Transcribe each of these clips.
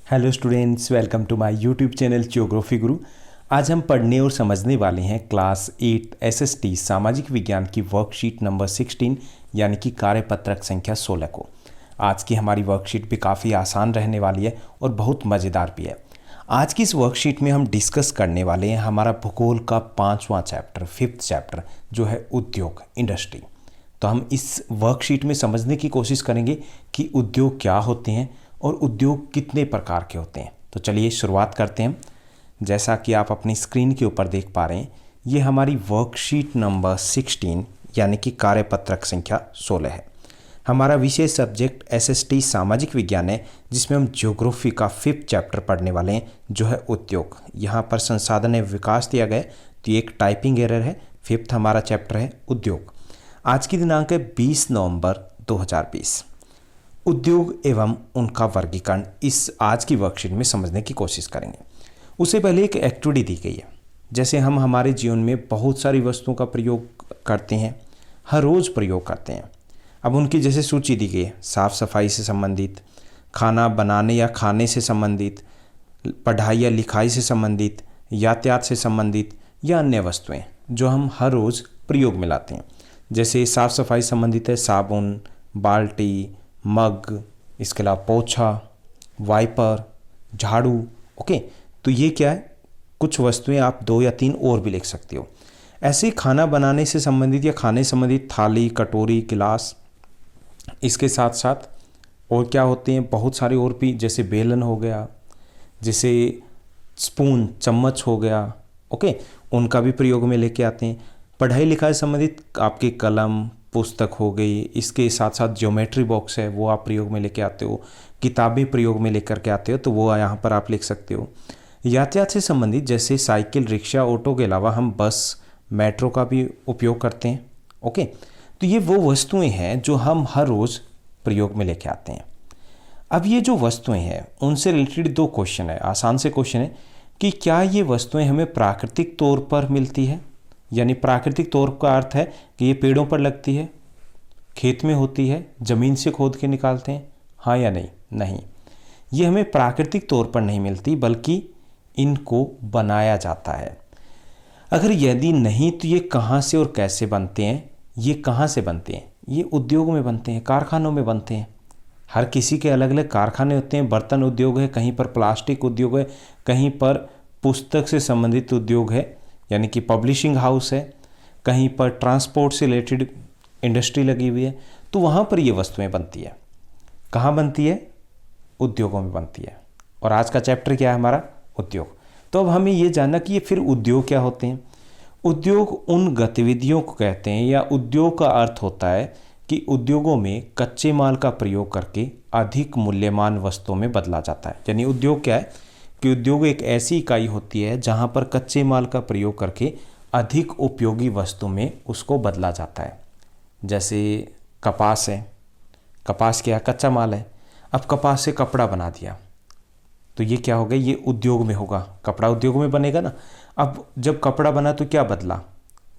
Hello students, welcome to my YouTube channel geography guru. आज हम पढ़ने और समझने वाले हैं क्लास 8 एसएसटी सामाजिक विज्ञान की वर्कशीट नंबर 16 यानी कि कार्यपत्रक संख्या 16 को। आज की हमारी वर्कशीट भी काफ़ी आसान रहने वाली है और बहुत मज़ेदार भी है। आज की इस वर्कशीट में हम डिस्कस करने वाले हैं हमारा भूगोल का 5वां चैप्टर, 5th चैप्टर जो है उद्योग, इंडस्ट्री। तो हम इस वर्कशीट में समझने की कोशिश करेंगे कि उद्योग क्या होते हैं और उद्योग कितने प्रकार के होते हैं। तो चलिए शुरुआत करते हैं। जैसा कि आप अपनी स्क्रीन के ऊपर देख पा रहे हैं, ये हमारी वर्कशीट नंबर 16 यानी कि कार्यपत्रक संख्या 16 है। हमारा विषय सब्जेक्ट एसएसटी सामाजिक विज्ञान है, जिसमें हम ज्योग्राफी का 5th चैप्टर पढ़ने वाले हैं जो है उद्योग। यहाँ पर संसाधन एवं विकास दिया गया, तो ये एक टाइपिंग एरर है। 5th हमारा चैप्टर है उद्योग। आज की दिनांक है 20 नवंबर 2020। उद्योग एवं उनका वर्गीकरण इस आज की वर्कशीट में समझने की कोशिश करेंगे। उससे पहले एक एक्टिविटी दी गई है। जैसे हम हमारे जीवन में बहुत सारी वस्तुओं का प्रयोग करते हैं, हर रोज़ प्रयोग करते हैं। अब उनकी जैसे सूची दी गई है, साफ़ सफाई से संबंधित, खाना बनाने या खाने से संबंधित, पढ़ाई या लिखाई से संबंधित, यातायात से संबंधित या अन्य वस्तुएं जो हम हर रोज़ प्रयोग में लाते हैं। जैसे साफ़ सफाई संबंधित है साबुन, बाल्टी, मग, इसके अलावा पोछा, वाइपर, झाड़ू। ओके, तो ये क्या है, कुछ वस्तुएं आप 2 या 3 और भी लिख सकते हो। ऐसे ही खाना बनाने से संबंधित या खाने से संबंधित थाली, कटोरी, गिलास। इसके साथ साथ और क्या होते हैं, बहुत सारे और भी, जैसे बेलन हो गया, जैसे स्पून, चम्मच हो गया। ओके, उनका भी प्रयोग में लेके आते हैं। पढ़ाई लिखाई से संबंधित आपके कलम, पुस्तक हो गई। इसके साथ साथ ज्योमेट्री बॉक्स है, वो आप प्रयोग में लेके आते हो। किताबें प्रयोग में लेकर के आते हो, तो वो यहाँ पर आप लिख सकते हो। यातायात से संबंधित जैसे साइकिल, रिक्शा, ऑटो के अलावा हम बस, मेट्रो का भी उपयोग करते हैं। ओके, तो ये वो वस्तुएं हैं जो हम हर रोज़ प्रयोग में लेके आते हैं। अब ये जो वस्तुएं हैं उनसे रिलेटेड 2 क्वेश्चन है, आसान से क्वेश्चन है कि क्या ये वस्तुएं हमें प्राकृतिक तौर पर मिलती है, यानी प्राकृतिक तौर का अर्थ है कि ये पेड़ों पर लगती है, खेत में होती है, ज़मीन से खोद के निकालते हैं, हाँ या नहीं? नहीं, ये हमें प्राकृतिक तौर पर नहीं मिलती, बल्कि इनको बनाया जाता है। अगर यदि नहीं, तो ये कहाँ से और कैसे बनते हैं? ये कहाँ से बनते हैं? ये उद्योग में बनते हैं, कारखानों में बनते हैं। हर किसी के अलग अलग कारखाने होते हैं। बर्तन उद्योग है, कहीं पर प्लास्टिक उद्योग है, कहीं पर पुस्तक से संबंधित उद्योग है यानी कि पब्लिशिंग हाउस है, कहीं पर ट्रांसपोर्ट से रिलेटेड इंडस्ट्री लगी हुई है। तो वहाँ पर ये वस्तुएं बनती है। कहाँ बनती है? उद्योगों में बनती है। और आज का चैप्टर क्या है हमारा? उद्योग। तो अब हमें ये जानना कि ये फिर उद्योग क्या होते हैं। उद्योग उन गतिविधियों को कहते हैं, या उद्योग का अर्थ होता है कि उद्योगों में कच्चे माल का प्रयोग करके अधिक मूल्यवान वस्तुओं में बदला जाता है। यानी उद्योग क्या है कि उद्योग एक ऐसी इकाई होती है जहाँ पर कच्चे माल का प्रयोग करके अधिक उपयोगी वस्तु में उसको बदला जाता है। जैसे कपास है, कपास क्या है? कच्चा माल है। अब कपास से कपड़ा बना दिया, तो ये क्या हो गया? ये उद्योग में होगा, कपड़ा उद्योग में बनेगा ना। अब जब कपड़ा बना तो क्या बदला?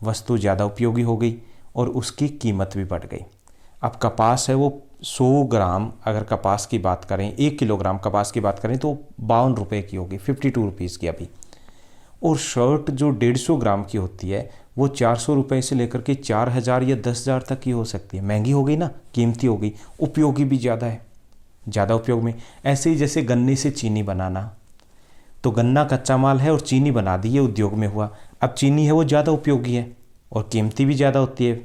वस्तु ज़्यादा उपयोगी हो गई और उसकी कीमत भी बढ़ गई। अब कपास है वो 100 ग्राम, अगर कपास की बात करें, 1 किलोग्राम कपास की बात करें तो 52 रुपये की होगी, 52 रुपीज़ की अभी। और शर्ट जो 150 ग्राम की होती है वो 400 रुपये से लेकर के 4000 या 10,000 तक की हो सकती है। महंगी हो गई ना, कीमती हो गई, उपयोगी भी ज़्यादा है, ज़्यादा उपयोग में। ऐसे ही जैसे गन्ने से चीनी बनाना, तो गन्ना कच्चा माल है और चीनी बना दी, ये उद्योग में हुआ। अब चीनी है वो ज़्यादा उपयोगी है और कीमती भी ज़्यादा होती है,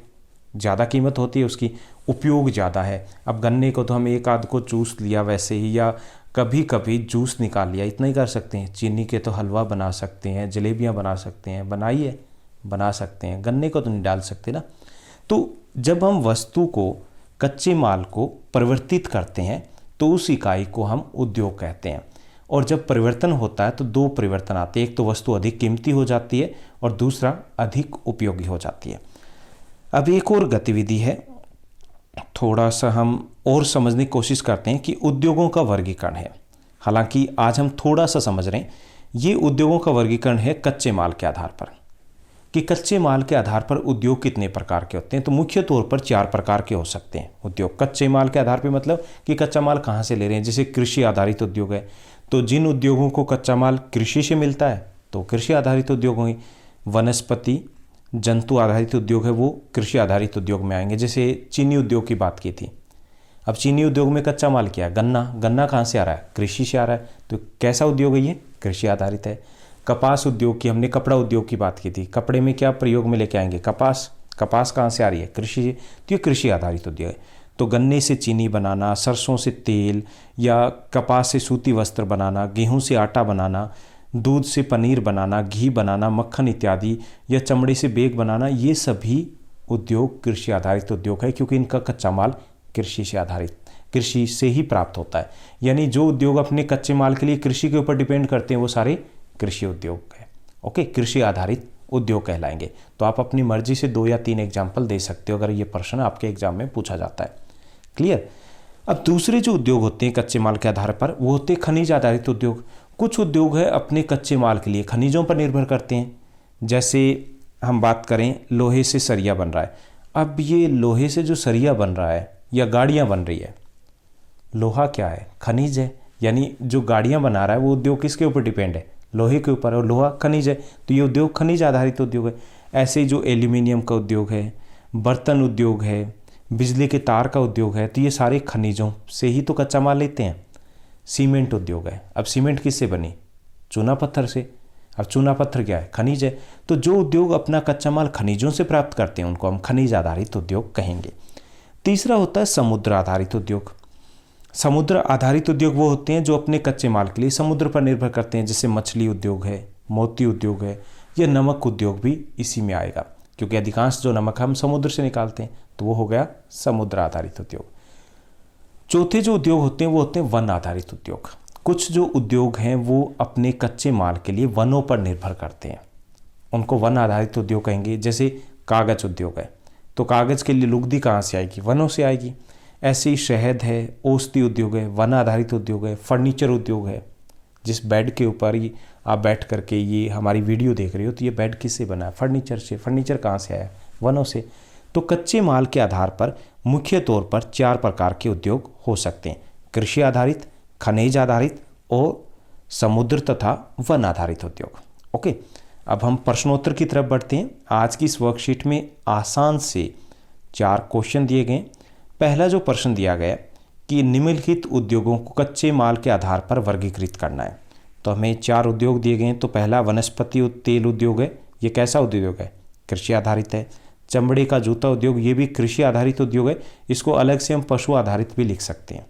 ज़्यादा कीमत होती है उसकी, उपयोग ज़्यादा है। अब गन्ने को तो हम एक आध को चूस लिया वैसे ही, या कभी कभी जूस निकाल लिया, इतना ही कर सकते हैं। चीनी के तो हलवा बना सकते हैं, जलेबियाँ बना सकते हैं, बनाइए, बना सकते हैं। गन्ने को तो नहीं डाल सकते ना। तो जब हम वस्तु को, कच्चे माल को परिवर्तित करते हैं तो उस इकाई को हम उद्योग कहते हैं। और जब परिवर्तन होता है तो 2 परिवर्तन आते हैं, एक तो वस्तु अधिक कीमती हो जाती है और दूसरा अधिक उपयोगी हो जाती है। अब एक और गतिविधि है, थोड़ा सा हम और समझने की कोशिश करते हैं कि उद्योगों का वर्गीकरण है। हालांकि आज हम थोड़ा सा समझ रहे हैं, ये उद्योगों का वर्गीकरण है कच्चे माल के आधार पर, कि कच्चे माल के आधार पर उद्योग कितने प्रकार के होते हैं। तो मुख्य तौर पर 4 प्रकार के हो सकते हैं उद्योग। कच्चे माल के आधार पर मतलब कि कच्चा माल कहाँ से ले रहे हैं। जैसे कृषि आधारित उद्योग है, तो जिन उद्योगों को कच्चा माल कृषि से मिलता है तो कृषि आधारित उद्योग होंगे। वनस्पति जंतु आधारित उद्योग है वो कृषि आधारित उद्योग में आएंगे। जैसे चीनी उद्योग की बात की थी, अब चीनी उद्योग में कच्चा माल क्या है? गन्ना। गन्ना कहाँ से आ रहा है? कृषि से आ रहा है, तो कैसा उद्योग है ये? कृषि आधारित है। कपास उद्योग की, हमने कपड़ा उद्योग की बात की थी, कपड़े में क्या प्रयोग में लेके आएंगे? कपास। कपास कहाँ से आ रही है? कृषि से, तो ये कृषि आधारित उद्योग है। तो गन्ने से चीनी बनाना, सरसों से तेल, या कपास से सूती वस्त्र बनाना, गेहूं से आटा बनाना, दूध से पनीर बनाना, घी बनाना, मक्खन इत्यादि, या चमड़े से बैग बनाना, ये सभी उद्योग कृषि आधारित उद्योग है, क्योंकि इनका कच्चा माल कृषि से आधारित, कृषि से ही प्राप्त होता है। यानी जो उद्योग अपने कच्चे माल के लिए कृषि के ऊपर डिपेंड करते हैं वो सारे कृषि उद्योग है। ओके, कृषि आधारित उद्योग कहलाएंगे। तो आप अपनी मर्जी से 2 या 3 एग्जाम्पल दे सकते हो अगर ये प्रश्न आपके एग्जाम में पूछा जाता है। क्लियर। अब दूसरे जो उद्योग होते हैं कच्चे माल के आधार पर, वो होते हैं खनिज आधारित उद्योग। कुछ उद्योग है अपने कच्चे माल के लिए खनिजों पर निर्भर करते हैं। जैसे हम बात करें, लोहे से सरिया बन रहा है। अब ये लोहे से जो सरिया बन रहा है या गाड़ियाँ बन रही है, लोहा क्या है? खनिज है। यानी जो गाड़ियाँ बना रहा है वो उद्योग किसके ऊपर डिपेंड है? लोहे के ऊपर, और लोहा खनिज है, तो ये उद्योग खनिज आधारित उद्योग है। ऐसे ही जो एल्यूमिनियम का उद्योग है, बर्तन उद्योग है, बिजली के तार का उद्योग है, तो ये सारे खनिजों से ही तो कच्चा माल लेते हैं। सीमेंट उद्योग है। अब सीमेंट किससे बनी? चूना पत्थर से। अब चूना पत्थर क्या है? खनिज है। तो जो उद्योग अपना कच्चा माल खनिजों से प्राप्त करते हैं उनको हम खनिज आधारित उद्योग कहेंगे। तीसरा होता है समुद्र आधारित उद्योग। समुद्र आधारित उद्योग वो होते हैं जो अपने कच्चे माल के लिए समुद्र पर निर्भर करते हैं। जैसे मछली उद्योग है, मोती उद्योग है, या नमक उद्योग भी इसी में आएगा, क्योंकि अधिकांश जो नमक हम समुद्र से निकालते हैं, तो वो हो गया समुद्र आधारित उद्योग। चौथे जो उद्योग होते हैं वो होते हैं वन आधारित उद्योग। कुछ जो उद्योग हैं वो अपने कच्चे माल के लिए वनों पर निर्भर करते हैं, उनको वन आधारित उद्योग कहेंगे। जैसे कागज उद्योग है, तो कागज के लिए लुगदी कहाँ से आएगी? वनों से आएगी। ऐसे ही शहद है, औषधि उद्योग है, वन आधारित उद्योग है। फर्नीचर उद्योग है, जिस बेड के ऊपर ही आप बैठ करके ये हमारी वीडियो देख रहे हो, तो ये बेड किससे बना है? फर्नीचर से। फर्नीचर कहाँ से आया? वनों से। तो कच्चे माल के आधार पर मुख्य तौर पर 4 प्रकार के उद्योग हो सकते हैं: कृषि आधारित, खनिज आधारित और समुद्र तथा वन आधारित उद्योग। ओके, अब हम प्रश्नोत्तर की तरफ बढ़ते हैं। आज की इस वर्कशीट में आसान से 4 क्वेश्चन दिए गए। पहला जो प्रश्न दिया गया कि निम्नलिखित उद्योगों को कच्चे माल के आधार पर वर्गीकृत करना है। तो हमें 4 उद्योग दिए गए हैं। तो पहला वनस्पति तेल उद्योग है। ये कैसा उद्योग है? कृषि आधारित है। चमड़े का जूता उद्योग, ये भी कृषि आधारित उद्योग है। इसको अलग से हम पशु आधारित भी लिख सकते हैं।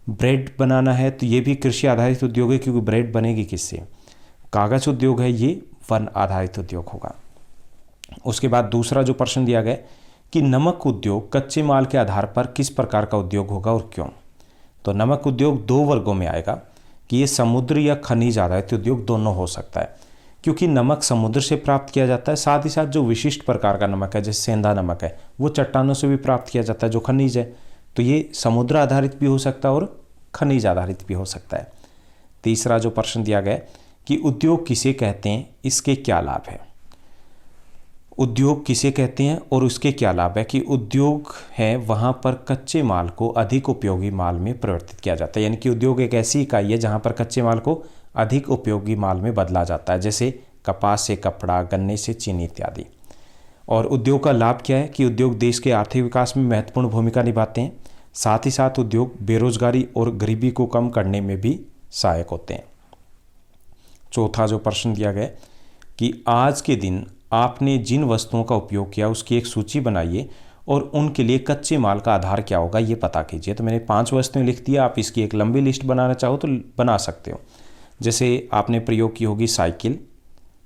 ब्रेड बनाना है तो ये भी कृषि आधारित उद्योग है, क्योंकि ब्रेड बनेगी किससे? कागज उद्योग है, ये वन आधारित उद्योग होगा। उसके बाद दूसरा जो प्रश्न दिया गया कि नमक उद्योग कच्चे माल के आधार पर किस प्रकार का उद्योग होगा और क्यों? तो नमक उद्योग 2 वर्गों में आएगा कि ये समुद्र या खनिज आधारित उद्योग दोनों हो सकता है, क्योंकि नमक समुद्र से प्राप्त किया जाता है। साथ ही साथ जो विशिष्ट प्रकार का नमक है, जैसे सेंधा नमक है, वो चट्टानों से भी प्राप्त किया जाता है, जो खनिज है। तो ये समुद्र आधारित भी हो सकता है और खनिज आधारित भी हो सकता है। तीसरा जो प्रश्न दिया गया कि उद्योग किसे कहते हैं, इसके क्या लाभ है? उद्योग किसे कहते हैं और उसके क्या लाभ है? कि उद्योग है वहाँ पर कच्चे माल को अधिक उपयोगी माल में परिवर्तित किया जाता है। यानी कि उद्योग एक ऐसी इकाई है जहाँ पर कच्चे माल को अधिक उपयोगी माल में बदला जाता है, जैसे कपास से कपड़ा, गन्ने से चीनी इत्यादि। और उद्योग का लाभ क्या है? कि उद्योग देश के आर्थिक विकास में महत्वपूर्ण भूमिका निभाते हैं। साथ ही साथ उद्योग बेरोजगारी और गरीबी को कम करने में भी सहायक होते हैं। चौथा जो प्रश्न दिया गया कि आज के दिन आपने जिन वस्तुओं का उपयोग किया उसकी एक सूची बनाइए और उनके लिए कच्चे माल का आधार क्या होगा ये पता कीजिए। तो मैंने 5 वस्तुएं लिख दी, आप इसकी एक लंबी लिस्ट बनाना चाहो तो बना सकते हो। जैसे आपने प्रयोग की होगी साइकिल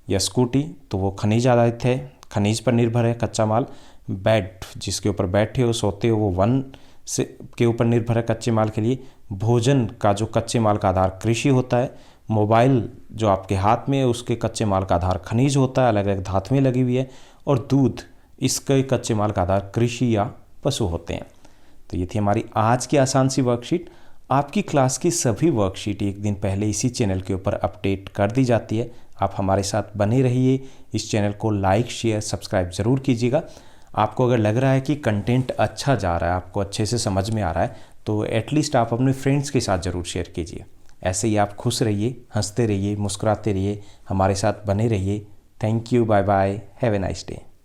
या स्कूटी, तो वो खनिज आधारित है, खनिज पर निर्भर है कच्चा माल। बेड, जिसके ऊपर बैठे हो सोते हो, वो वन से के ऊपर निर्भर है कच्चे माल के लिए। भोजन का जो कच्चे माल का आधार कृषि होता है। मोबाइल जो आपके हाथ में है उसके कच्चे माल का आधार खनिज होता है, अलग अलग धातुएं लगी हुई है। और दूध, इसके कच्चे माल का आधार कृषि या पशु होते हैं। तो ये थी हमारी आज की आसान सी वर्कशीट। आपकी क्लास की सभी वर्कशीट एक दिन पहले इसी चैनल के ऊपर अपडेट कर दी जाती है। आप हमारे साथ बने रहिए। इस चैनल को लाइक, शेयर, सब्सक्राइब ज़रूर कीजिएगा। आपको अगर लग रहा है कि कंटेंट अच्छा जा रहा है, आपको अच्छे से समझ में आ रहा है, तो एटलीस्ट आप अपने फ्रेंड्स के साथ ज़रूर शेयर कीजिए। ऐसे ही आप खुश रहिए, हंसते रहिए, मुस्कुराते रहिए, हमारे साथ बने रहिए। Thank you, bye bye, have a nice day.